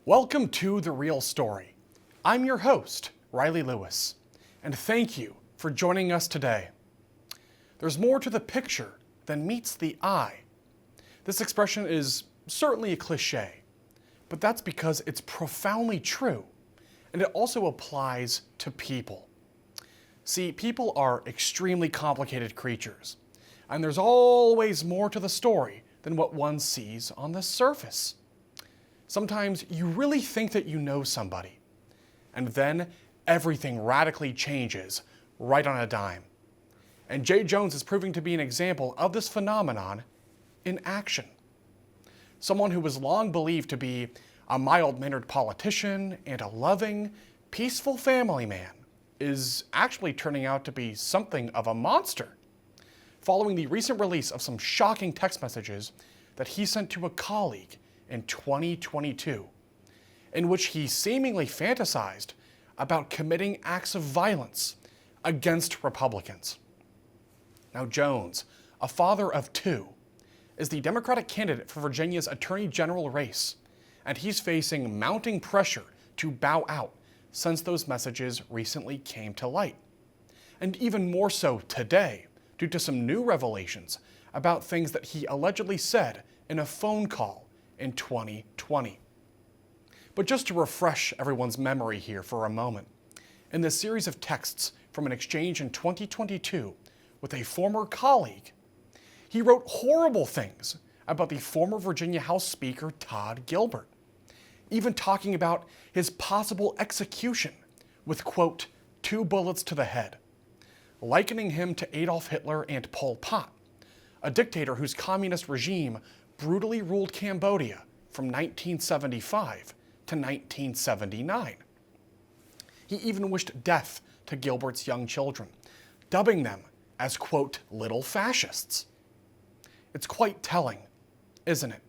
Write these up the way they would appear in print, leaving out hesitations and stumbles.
Welcome to The Real Story. I'm your host, Riley Lewis, and thank you for joining us today. There's more to the picture than meets the eye. This expression is certainly a cliche, but that's because it's profoundly true, and it also applies to people. See, people are extremely complicated creatures, and there's always more to the story than what one sees on the surface. Sometimes you really think that you know somebody, and then everything radically changes right on a dime. And Jay Jones is proving to be an example of this phenomenon in action. Someone who was long believed to be a mild-mannered politician and a loving, peaceful family man is actually turning out to be something of a monster, following the recent release of some shocking text messages that he sent to a colleague in 2022, in which he seemingly fantasized about committing acts of violence against Republicans. Now, Jones, a father of two, is the Democratic candidate for Virginia's Attorney General race, and he's facing mounting pressure to bow out since those messages recently came to light. And even more so today, due to some new revelations about things that he allegedly said in a phone call in 2020. But just to refresh everyone's memory here for a moment, in this series of texts from an exchange in 2022 with a former colleague, he wrote horrible things about the former Virginia House Speaker Todd Gilbert, even talking about his possible execution with, quote, 2 bullets to the head, likening him to Adolf Hitler and Pol Pot, a dictator whose communist regime brutally ruled Cambodia from 1975 to 1979. He even wished death to Gilbert's young children, dubbing them as, quote, little fascists. It's quite telling, isn't it?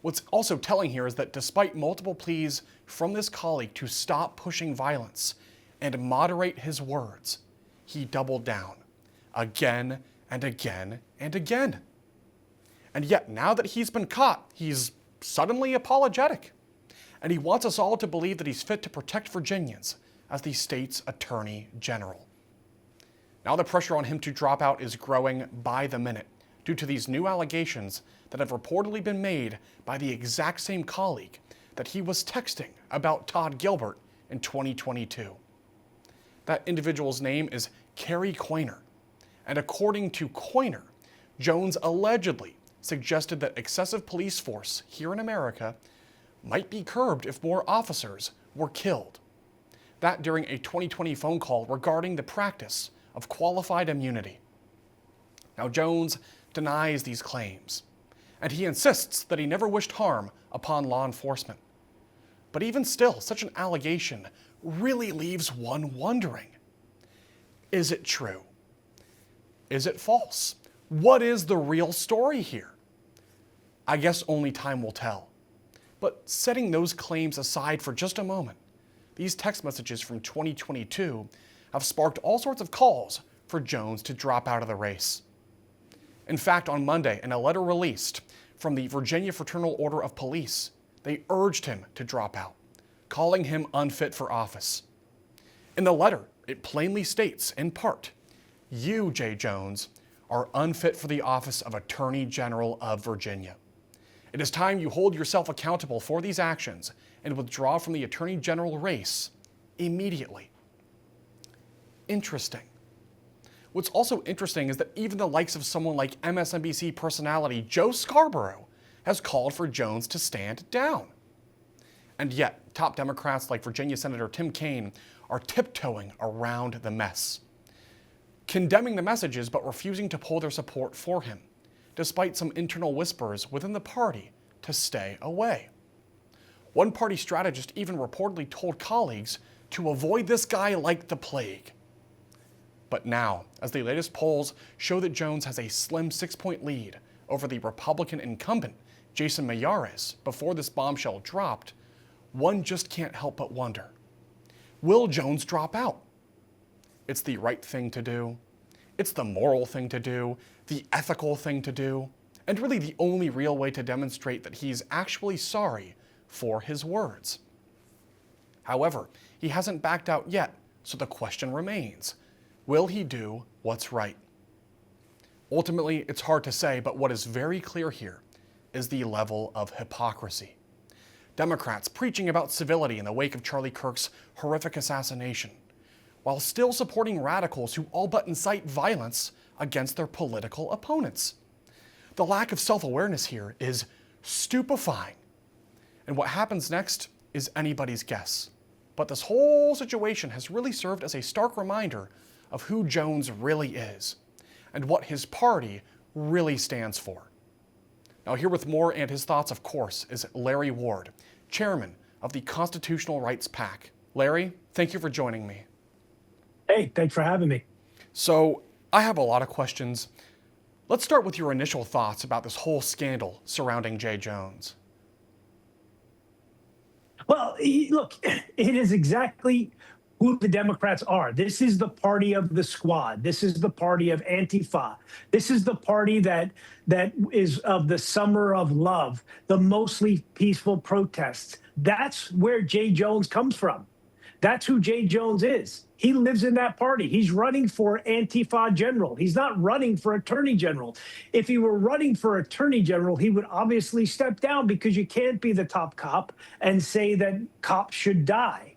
What's also telling here is that despite multiple pleas from this colleague to stop pushing violence and moderate his words, he doubled down again and again and again. And yet, now that he's been caught, he's suddenly apologetic. And he wants us all to believe that he's fit to protect Virginians as the state's Attorney General. Now the pressure on him to drop out is growing by the minute due to these new allegations that have reportedly been made by the exact same colleague that he was texting about Todd Gilbert in 2022. That individual's name is Kerry Coyner. And according to Coyner, Jones allegedly suggested that excessive police force here in America might be curbed if more officers were killed. That during a 2020 phone call regarding the practice of qualified immunity. Now, Jones denies these claims, and he insists that he never wished harm upon law enforcement. But even still, such an allegation really leaves one wondering. Is it true? Is it false? What is the real story here? I guess only time will tell. But setting those claims aside for just a moment, these text messages from 2022 have sparked all sorts of calls for Jones to drop out of the race. In fact, on Monday, in a letter released from the Virginia Fraternal Order of Police, they urged him to drop out, calling him unfit for office. In the letter, it plainly states, in part, "You, Jay Jones, are unfit for the office of Attorney General of Virginia. It is time you hold yourself accountable for these actions and withdraw from the Attorney General race immediately." Interesting. What's also interesting is that even the likes of someone like MSNBC personality Joe Scarborough has called for Jones to stand down. And yet, top Democrats like Virginia Senator Tim Kaine are tiptoeing around the mess, condemning the messages but refusing to pull their support for him, despite some internal whispers within the party to stay away. One party strategist even reportedly told colleagues to avoid this guy like the plague. But now, as the latest polls show that Jones has a slim 6-point lead over the Republican incumbent, Jason Miyares, before this bombshell dropped, one just can't help but wonder, will Jones drop out? It's the right thing to do. It's the moral thing to do, the ethical thing to do, and really the only real way to demonstrate that he's actually sorry for his words. However, he hasn't backed out yet, so the question remains, will he do what's right? Ultimately, it's hard to say, but what is very clear here is the level of hypocrisy. Democrats preaching about civility in the wake of Charlie Kirk's horrific assassination, while still supporting radicals who all but incite violence against their political opponents. The lack of self-awareness here is stupefying. And what happens next is anybody's guess. But this whole situation has really served as a stark reminder of who Jones really is and what his party really stands for. Now, here with more and his thoughts, of course, is Larry Ward, chairman of the Constitutional Rights PAC. Larry, thank you for joining me. Hey, thanks for having me. So, I have a lot of questions. Let's start with your initial thoughts about this whole scandal surrounding Jay Jones. Well, look, it is exactly who the Democrats are. This is the party of the squad. This is the party of Antifa. This is the party that is of the summer of love, the mostly peaceful protests. That's where Jay Jones comes from. That's who Jay Jones is. He lives in that party. He's running for Antifa General. He's not running for Attorney General. If he were running for Attorney General, he would obviously step down because you can't be the top cop and say that cops should die.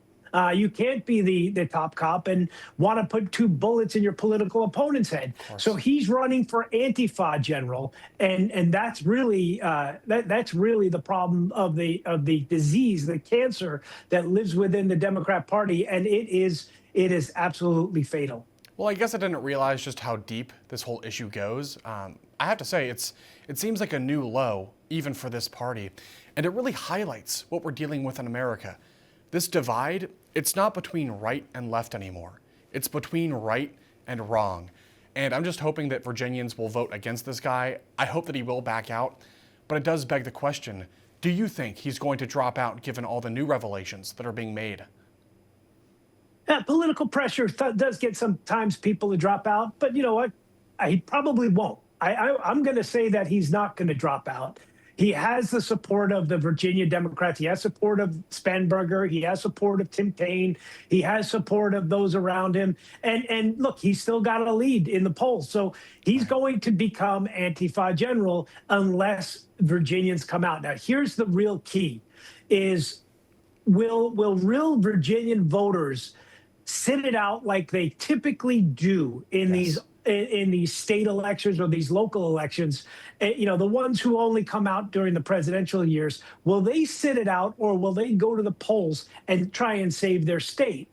You can't be the top cop and want to put 2 bullets in your political opponent's head. So he's running for Antifa General, and that's really that's really the problem of the disease, the cancer that lives within the Democrat Party, and it is absolutely fatal. Well, I guess I didn't realize just how deep this whole issue goes. I have to say, it seems like a new low, even for this party, and it really highlights what we're dealing with in America. This divide, it's not between right and left anymore. It's between right and wrong. And I'm just hoping that Virginians will vote against this guy. I hope that he will back out. But it does beg the question, do you think he's going to drop out given all the new revelations that are being made? Yeah, political pressure does get sometimes people to drop out, but you know what? He probably won't. I'm going to say that he's not going to drop out. He has the support of the Virginia Democrats. He has support of Spanberger. He has support of Tim Kaine. He has support of those around him. And look, he's still got a lead in the polls. So he's going to become Antifa General unless Virginians come out. Now, here's the real key is will real Virginian voters sit it out like they typically do in these state elections or these local elections, you know, the ones who only come out during the presidential years, will they sit it out or will they go to the polls and try and save their state?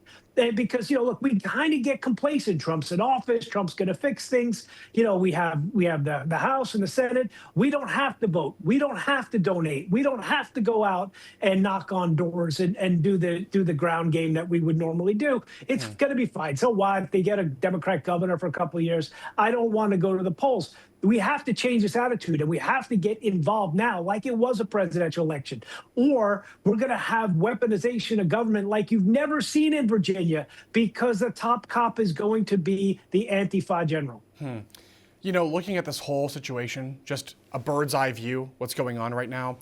Because, you know, look, we kind of get complacent. Trump's in office. Trump's going to fix things. You know, we have the House and the Senate. We don't have to vote. We don't have to donate. We don't have to go out and knock on doors and do the ground game that we would normally do. It's going to be fine. So what if they get a Democrat governor for a couple of years? I don't want to go to the polls. We have to change this attitude, and we have to get involved now like it was a presidential election, or we're going to have weaponization of government like you've never seen in Virginia because the top cop is going to be the Antifa General. You know, looking at this whole situation, just a bird's eye view, what's going on right now,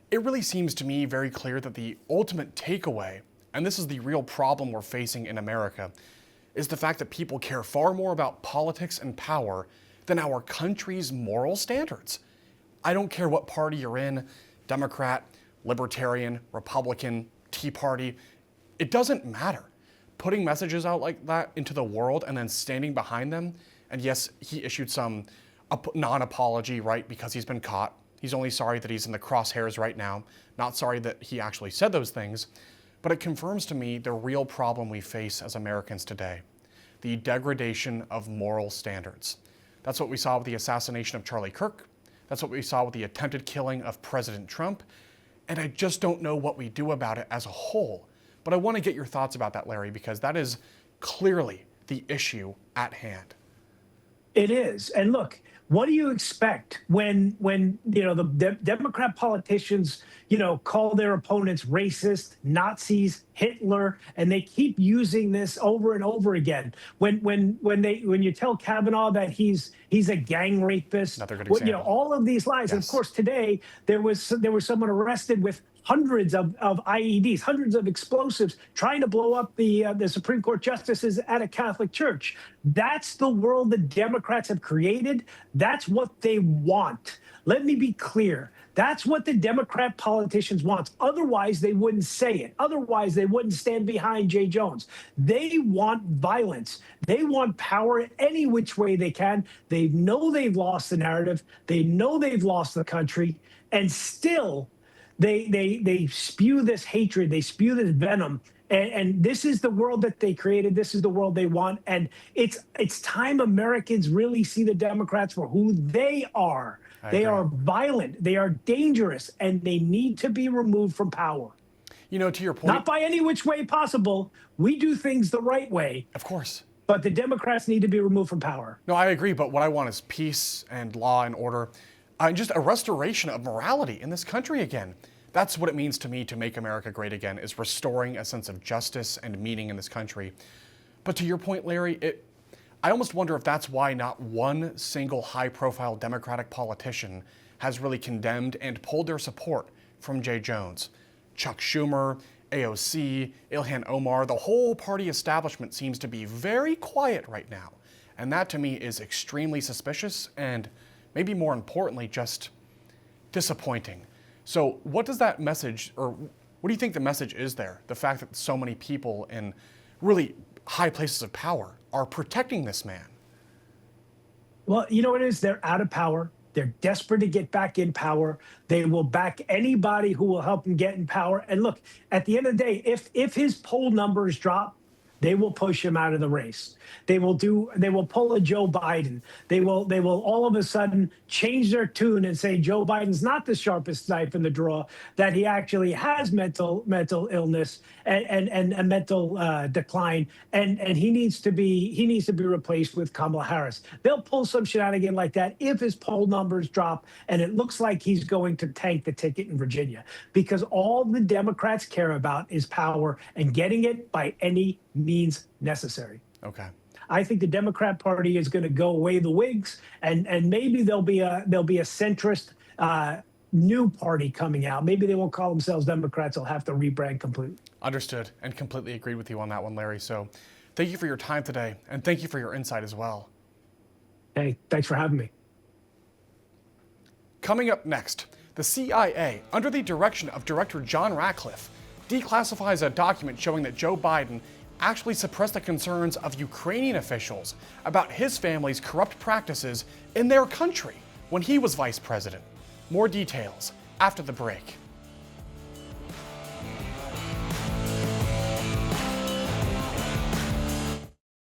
it really seems to me very clear that the ultimate takeaway, and this is the real problem we're facing in America, is the fact that people care far more about politics and power than our country's moral standards. I don't care what party you're in, Democrat, Libertarian, Republican, Tea Party, it doesn't matter. Putting messages out like that into the world and then standing behind them, and yes, he issued some non-apology, right, because he's been caught. He's only sorry that he's in the crosshairs right now, not sorry that he actually said those things, but it confirms to me the real problem we face as Americans today, the degradation of moral standards. That's what we saw with the assassination of Charlie Kirk. That's what we saw with the attempted killing of President Trump. And I just don't know what we do about it as a whole. But I want to get your thoughts about that, Larry, because that is clearly the issue at hand. It is. And look, what do you expect when you know the Democrat politicians, you know, call their opponents racist, Nazis, Hitler, and they keep using this over and over again. When you tell Kavanaugh that he's He's a gang rapist. Another good Well, you know, example. all of these lies. And of Yes. course, today there was someone arrested with hundreds of IEDs, hundreds of explosives, trying to blow up the Supreme Court justices at a Catholic church. That's the world the Democrats have created. That's what they want. Let me be clear. That's what the Democrat politicians want. Otherwise, they wouldn't say it. Otherwise, they wouldn't stand behind Jay Jones. They want violence. They want power any which way they can. They know they've lost the narrative. They know they've lost the country. And still, they spew this hatred. They spew this venom. And this is the world that they created. This is the world they want. And it's time Americans really see the Democrats for who they are. They are violent, they are dangerous, and they need to be removed from power. You know, to your point. Not by any which way possible. We do things the right way. Of course. But the Democrats need to be removed from power. No, I agree. But what I want is peace and law and order, and just a restoration of morality in this country again. That's what it means to me to make America great again, is restoring a sense of justice and meaning in this country. But to your point, Larry, I almost wonder if that's why not one single high-profile Democratic politician has really condemned and pulled their support from Jay Jones. Chuck Schumer, AOC, Ilhan Omar, the whole party establishment seems to be very quiet right now. And that to me is extremely suspicious and maybe more importantly, just disappointing. So what does that message, or what do you think the message is there? The fact that so many people in really high places of power are protecting this man. Well, you know what it is? They're out of power. They're desperate to get back in power. They will back anybody who will help them get in power. And look, at the end of the day, if his poll numbers drop, they will push him out of the race. They will pull a Joe Biden. They will all of a sudden change their tune and say Joe Biden's not the sharpest knife in the drawer, that he actually has mental illness and a mental decline, and he needs to be replaced with Kamala Harris. They'll pull some shenanigan like that if his poll numbers drop, and it looks like he's going to tank the ticket in Virginia, because all the Democrats care about is power and getting it by any means necessary. Okay. I think the Democrat Party is going to go away the Whigs, and maybe there'll be a centrist new party coming out. Maybe they won't call themselves Democrats. They'll have to rebrand completely. Understood, and completely agreed with you on that one, Larry. So thank you for your time today, and thank you for your insight as well. Hey, thanks for having me. Coming up next, the CIA, under the direction of Director John Ratcliffe, declassifies a document showing that Joe Biden actually suppressed the concerns of Ukrainian officials about his family's corrupt practices in their country when he was vice president. More details after the break.